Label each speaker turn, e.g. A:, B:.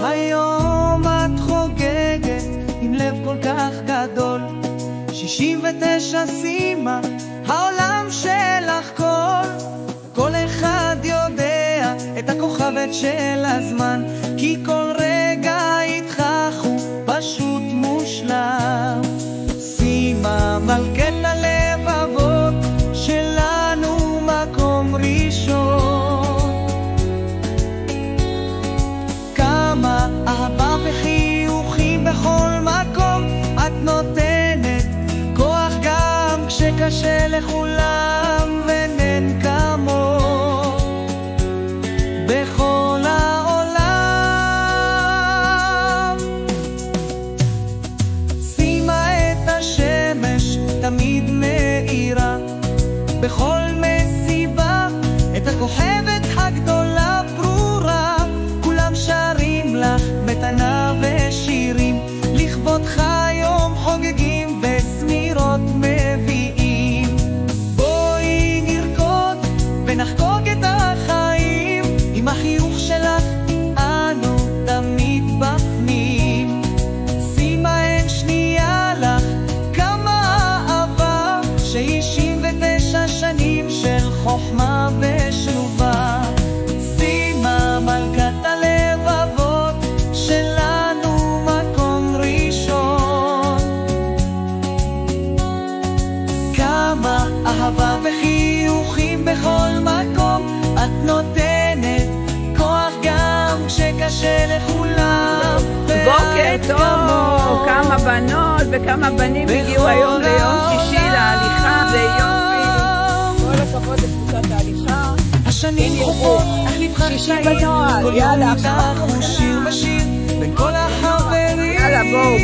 A: היום את חוגגת עם לב כל כך גדול, 69 סימה, העולם שלך כל אחד יודע את הכוכבת של הזמן, כי כל רגע איתך הוא פשוט מושלם. סימה מלכת הלבבות שלנו מקום ראשון, כמה אהבה וחיוכים בכל מקום את נותנת, כוח גם כשקשה לכולם ונן כמו בכל העולם. שימה את השמש תמיד מאירה בכל מסיבה, את הכוכבת הגדולה ברורה, כולם שרים לך מתנה ושירים, לכבודך יום חוגגים וסמירות מביאים. בואי נרקוד ונחגוג את החיים, עם החיוך שלך אנו תמיד בפנים. שימה אין שנייה לך, כמה אהבה, 69 שנים של חוכמה ושלווה. שימה מלכת הלבבות שלנו מקום ראשון, כמה אהבה וחיוכים בכל מקום את נותנת, כוח גם כשקשה לכולם.
B: בוקר טוב, כמה בנות וכמה בנים הגיעו היום ליום שישי להליכה, זה יופי. כל הכבוד לקבוצת ההליכה.
A: השנים חופות, איך נבחר שישי בנועל,
B: יאללה,
A: כל יום איתך הוא שיר ושיר בין כל החברים.
B: יאללה, בואו